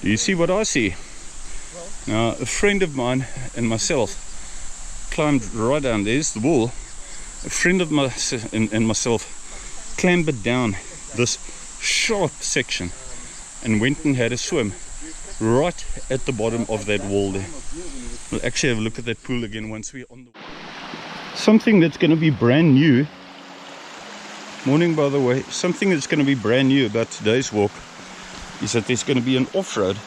Do you see what I see? Now, a friend of mine and myself climbed right down. There's the wall. A friend of mine and myself clambered down this sharp section and went and had a swim right at the bottom of that wall there. We'll actually have a look at that pool again once we're on the wall. Something that's going to be brand new. Morning, by the way. Something that's going to be brand new about today's walk is that there's going to be an off-road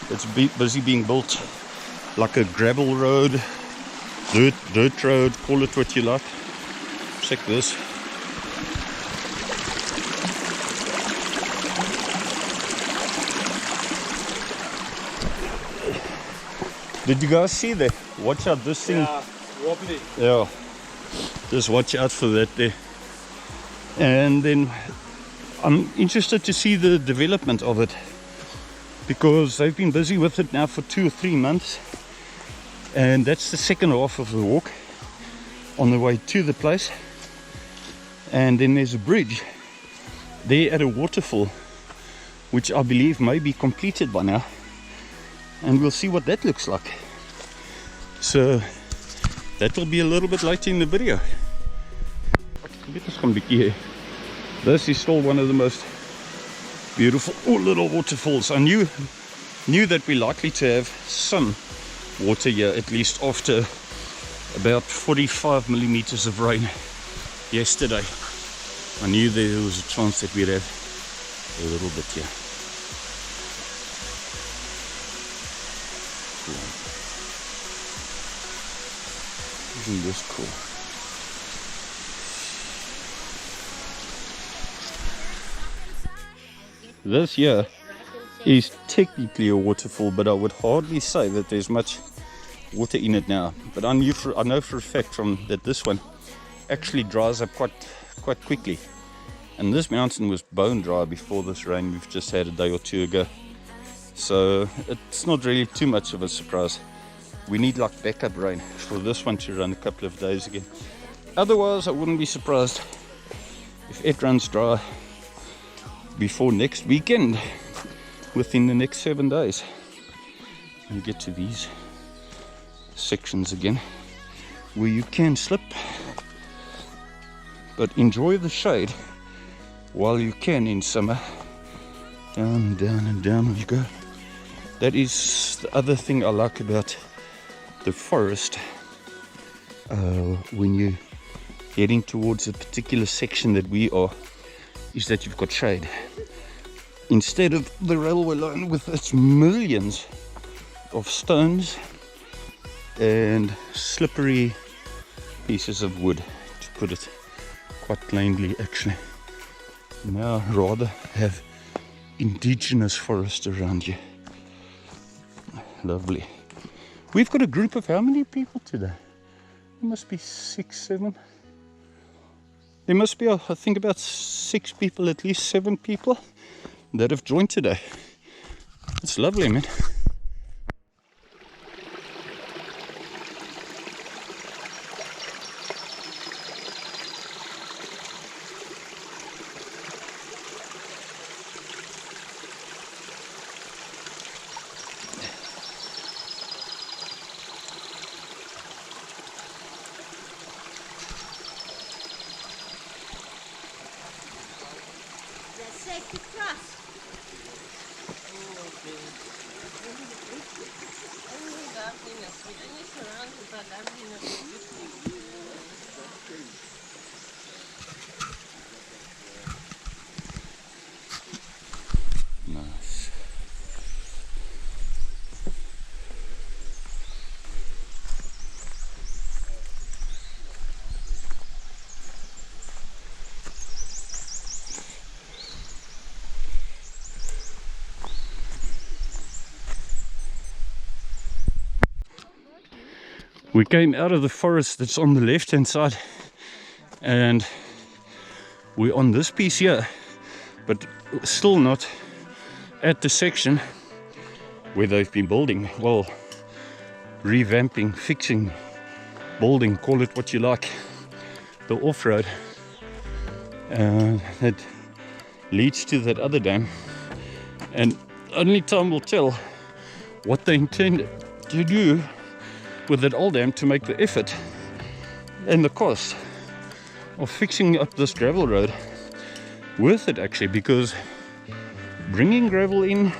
that's busy being built, like a gravel road, dirt road, call it what you like. Check this. Did you guys see that? Watch out, this thing. Yeah, wobbly. Yeah, just watch out for that there. And then I'm interested to see the development of it, because they've been busy with it now for 2 or 3 months, and that's the second half of the walk on the way to the place. And then there's a bridge there at a waterfall, which I believe may be completed by now, and we'll see what that looks like. So that will be a little bit later in the video. This is still one of the most beautiful little waterfalls. I knew that we're likely to have some water here, at least after about 45 millimeters of rain yesterday. I knew there was a chance that we'd have a little bit here. Cool. Isn't this cool? This here is technically a waterfall, but I would hardly say that there's much water in it now. But I know for a fact that this one actually dries up quite quickly. And this mountain was bone dry before this rain we've just had a day or two ago. So it's not really too much of a surprise. We need like backup rain for this one to run a couple of days again. Otherwise, I wouldn't be surprised if it runs dry before next weekend, within the next 7 days. You get to these sections again where you can slip, but enjoy the shade while you can in summer. Down, down and down we go. That is the other thing I like about the forest. When you're heading towards a particular section that we are, is that you've got shade. Instead of the railway line with its millions of stones and slippery pieces of wood, to put it quite plainly actually. Now I'd rather have indigenous forest around you. Lovely. We've got a group of how many people today? There must be 6, 7. There must be, I think, about 6 people, at least 7 people that have joined today. It's lovely, man. Nice. We came out of the forest that's on the left hand side and we're on this piece here, but still not at the section where they've been building, well, revamping, fixing, building, call it what you like, the off-road that leads to that other dam And only time will tell what they intend to do with that old dam to make the effort and the cost of fixing up this gravel road worth it, actually, because bringing gravel in,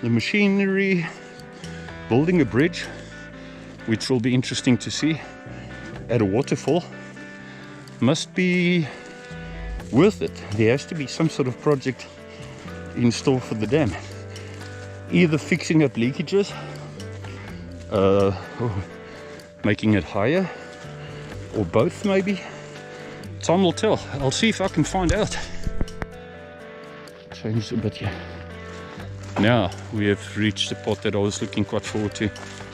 the machinery, building a bridge, which will be interesting to see at a waterfall, must be worth it. There has to be some sort of project in store for the dam, either fixing up leakages, making it higher, or both maybe. Time will tell. I'll see if I can find out. Change a bit here. Now we have reached the part that I was looking quite forward to,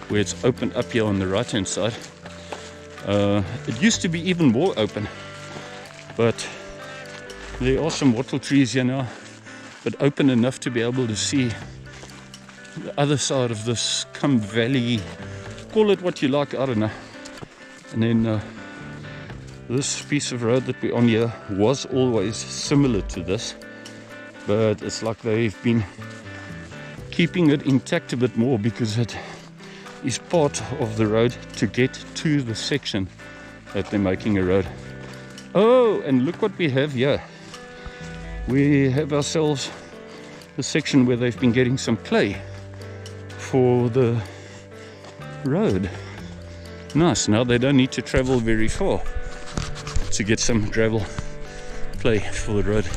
where it's opened up here on the right hand side. It used to be even more open, but there are some wattle trees here now, but open enough to be able to see the other side of this Cum Valley, call it what you like, I don't know. And then this piece of road that we're on here was always similar to this, but it's like they've been keeping it intact a bit more because it is part of the road to get to the section that they're making a road. Oh, and look what we have here. We have ourselves the section where they've been getting some clay for the road. Nice. Now they don't need to travel very far to get some gravel clay for the road.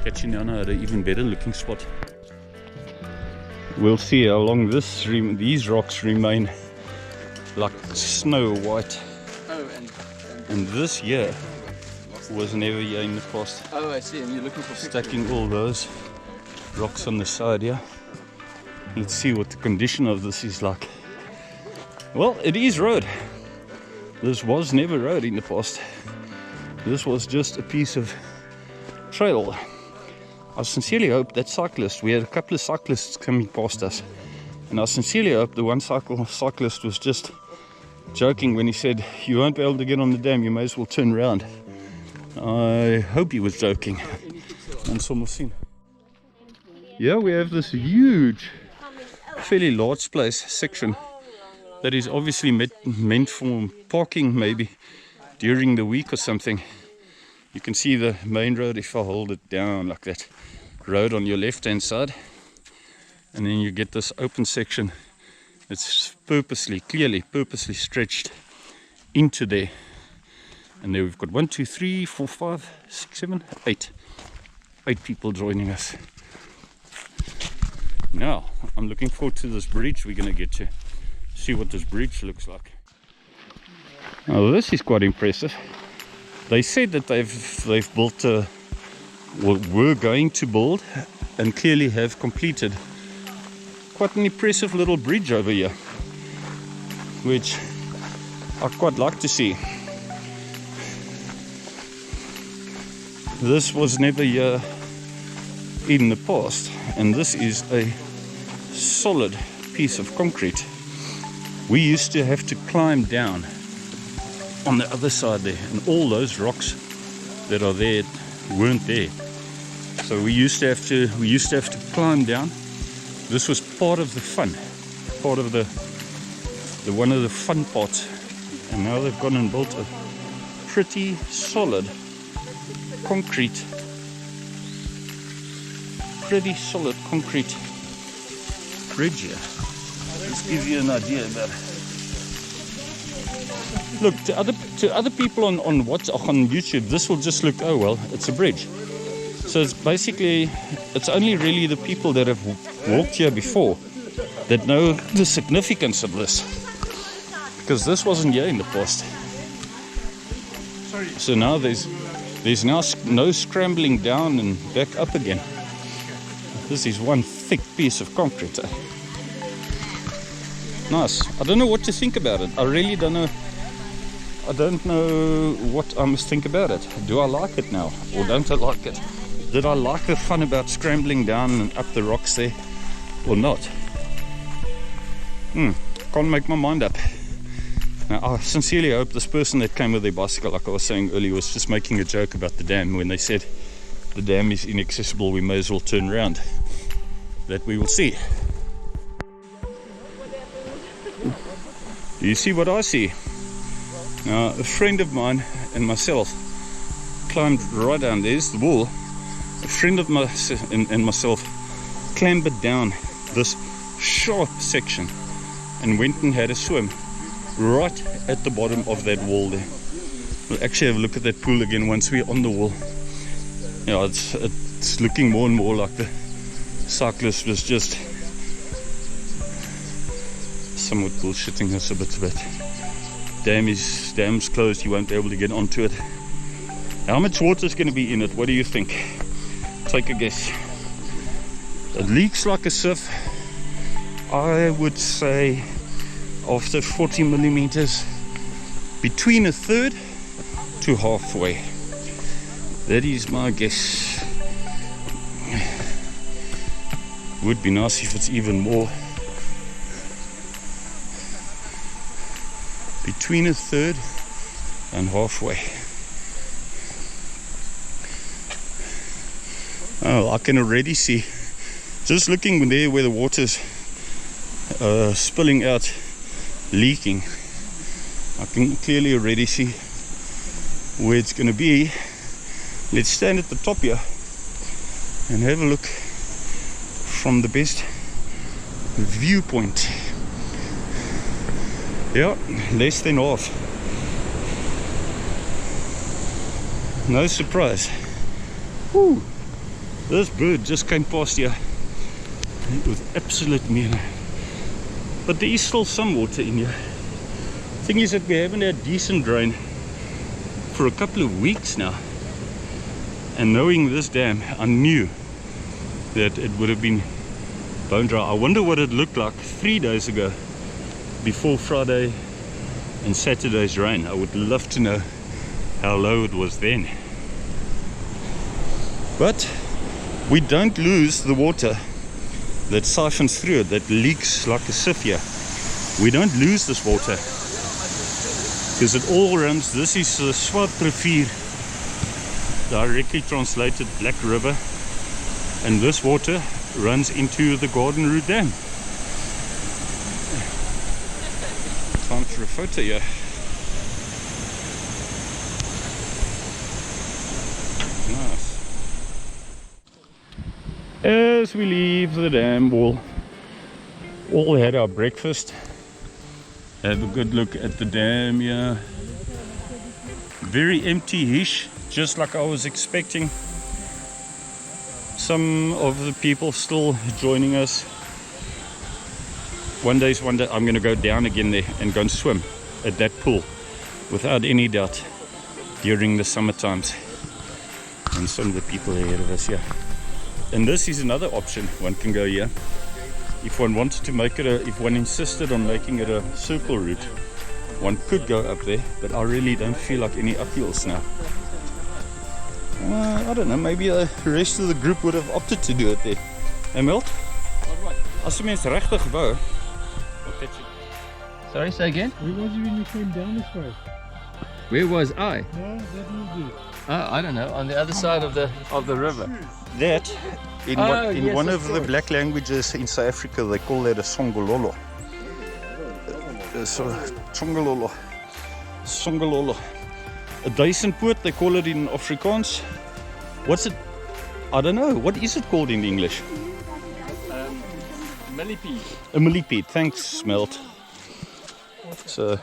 Catching down at an even better looking spot. We'll see how long these rocks remain like snow white. Oh, and this here was never here in the past. Oh, I see. And you're looking for stacking all those rocks on the side here. Let's see what the condition of this is like. Well, it is road. This was never road in the past. This was just a piece of trail. I sincerely hope that cyclist, we had a couple of cyclists coming past us, and I sincerely hope the one cyclist was just joking when he said, you won't be able to get on the dam, you may as well turn around. I hope he was joking. On some scene. Yeah, we have this huge, fairly large place section that is obviously meant for parking, maybe during the week or something. You can see the main road if I hold it down like that. Road on your left hand side, and then you get this open section. It's clearly purposely stretched into there. And there we've got 1, 2, 3, 4, 5, 6, 7, 8 people joining us. Now I'm looking forward to this bridge we're going to get to. See what this bridge looks like. Now this is quite impressive. They said that they've built were going to build and clearly have completed quite an impressive little bridge over here, which I'd quite like to see. This was never here in the past, and this is a solid piece of concrete. We used to have to climb down on the other side there, and all those rocks that are there weren't there. So we used to have to climb down. This was part of the fun, part of the one of the fun parts. And now they've gone and built a pretty solid concrete bridge here. Let's give you an idea about it. Look, to other people on YouTube, this will just look, oh well, it's a bridge. So it's basically, it's only really the people that have walked here before that know the significance of this, because this wasn't here in the past. So now there's now no scrambling down and back up again. This is one thick piece of concrete. Nice. I don't know what to think about it. I really don't know. I don't know what I must think about it. Do I like it now, or don't I like it? Did I like the fun about scrambling down and up the rocks there, or not? Can't make my mind up. Now, I sincerely hope this person that came with their bicycle, like I was saying earlier, was just making a joke about the dam when they said the dam is inaccessible, we may as well turn around. that we will see. Do you see what I see? Now, a friend of mine and myself climbed right down. There's the wall. A friend of mine and myself clambered down this sharp section and went and had a swim right at the bottom of that wall there. We'll actually have a look at that pool again once we're on the wall. Yeah, it's looking more and more like the cyclist was just somewhat bullshitting us a bit. Dam's closed, you won't be able to get onto it. How much water is going to be in it? What do you think? Take a guess. It leaks like a sieve. I would say after 40 millimeters, between a third to halfway. That is my guess. Would be nice if it's even more. Between a third and halfway. Oh, I can already see, just looking there where the water's spilling out, leaking, I can clearly already see where it's going to be. Let's stand at the top here and have a look from the best viewpoint. Yeah, less than half. No surprise. Woo. This bird just came past here with absolute meaning. But there is still some water in here. Thing is that we haven't had decent rain for a couple of weeks now. And knowing this dam, I knew that it would have been bone dry. I wonder what it looked like 3 days ago, before Friday and Saturday's rain. I would love to know how low it was then. But we don't lose the water that siphons through it, that leaks like a sieve here. We don't lose this water because it all runs. This is the Swart Rivier, directly translated Black River, and this water runs into the Garden Route Dam. Time for a photo here. Nice. As we leave the dam wall, all had our breakfast. Have a good look at the dam here. Very empty-ish, just like I was expecting. Some of the people still joining us. One day I'm going to go down again there and go and swim at that pool, without any doubt, during the summer times. And some of the people ahead of us here. And this is another option. One can go here. If one wanted to make it if one insisted on making it a circle route, one could go up there, but I really don't feel like any uphills now. I don't know, maybe the rest of the group would have opted to do it there. Hey Milt? As die mens regtig wou. Sorry, say again? Where was you when you came down this way? Where was I? No, that will do. I don't know, on the other side of the river. That, in one of the black languages in South Africa, they call that a songololo. Songololo. Songololo. A duisendpoot, they call it in Afrikaans. What's it? I don't know. What is it called in English? Millipede. A millipede. Thanks, Smelt. So,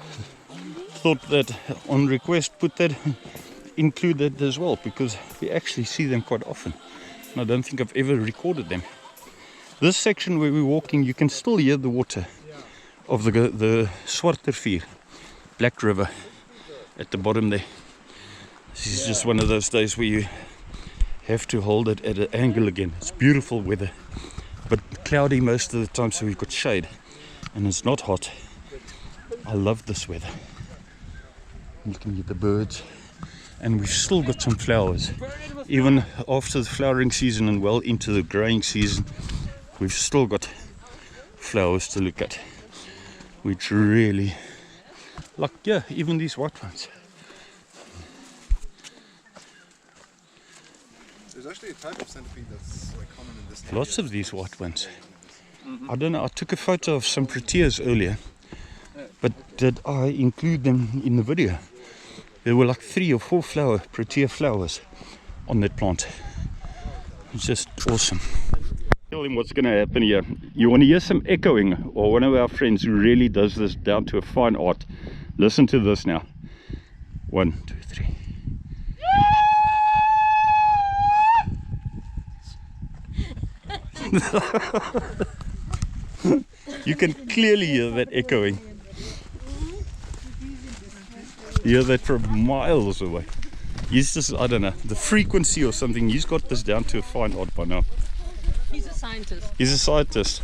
thought that on request, include that as well, because we actually see them quite often. And I don't think I've ever recorded them. This section where we're walking, you can still hear the water of the Swart Rivier, Black River, at the bottom there. This is just one of those days where you have to hold it at an angle again. It's beautiful weather, but cloudy most of the time, so we've got shade and it's not hot. I love this weather. You can get the birds, and we've still got some flowers. Even after the flowering season and well into the growing season, we've still got flowers to look at, which really, like, yeah, even these white ones. There's actually a type of centipede that's common in this area. Lots of these white ones. I don't know, I took a photo of some proteas earlier, but did I include them in the video? There were like 3 or 4 protea flowers on that plant. It's just awesome. Tell him what's going to happen here. You want to hear some echoing, or one of our friends who really does this down to a fine art. Listen to this now. 1, 2, 3. You can clearly hear that echoing. You hear that from miles away. He's just, I don't know, the frequency or something. He's got this down to a fine art by now. He's a scientist. He's a scientist.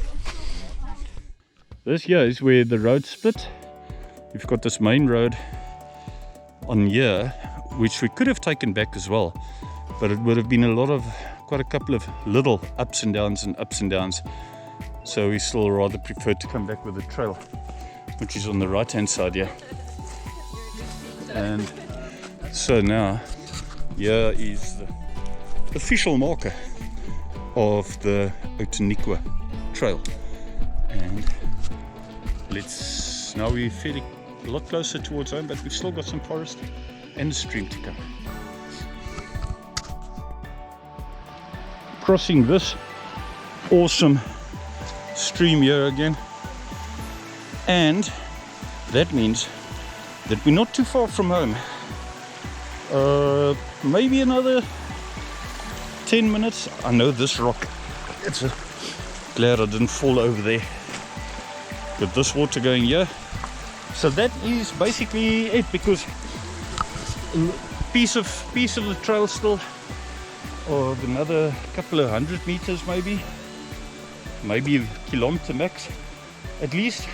This here is where the road split. We've got this main road on here, which we could have taken back as well, but it would have been quite a couple of little ups and downs. So we still rather prefer to come back with the trail, which is on the right hand side here. And so now here is the official marker of the Outeniqua trail, and now we're fairly a lot closer towards home, but we've still got some forest and a stream to come. Crossing this awesome stream here again, and that means that we're not too far from home. Maybe another 10 minutes. I know this rock, glad I didn't fall over there. With this water going here, so that is basically it, because piece of the trail still of another couple of 100 meters, maybe a kilometer max at least.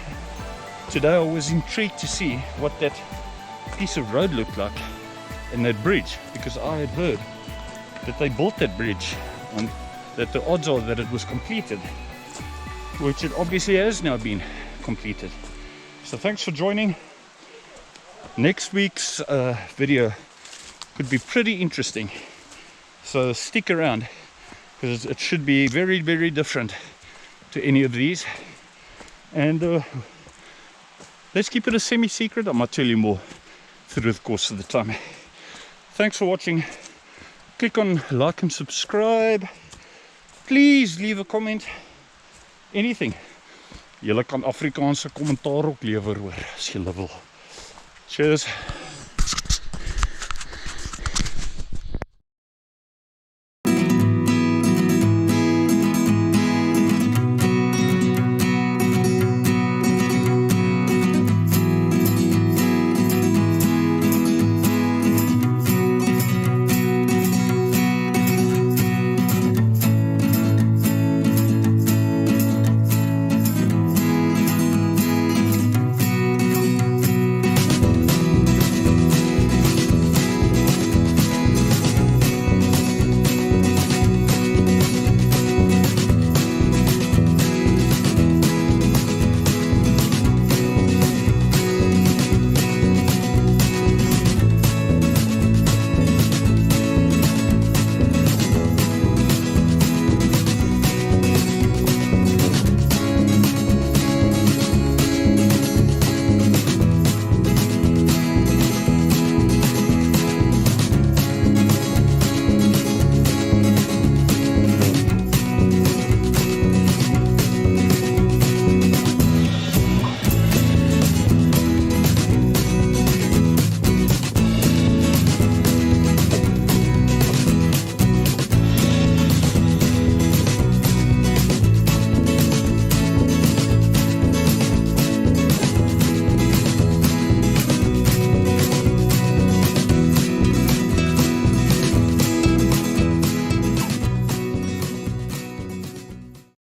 Today I was intrigued to see what that piece of road looked like and that bridge, because I had heard that they built that bridge and that the odds are that it was completed, which it obviously has now been completed. So thanks for joining. Next week's video could be pretty interesting, so stick around, because it should be very, very different to any of these. And let's keep it a semi-secret. I might tell you more through the course of the time. Thanks for watching. Click on like and subscribe. Please leave a comment. Anything. Julle kan Afrikaanse kommentaar ook lewer hoor as julle wil. Cheers.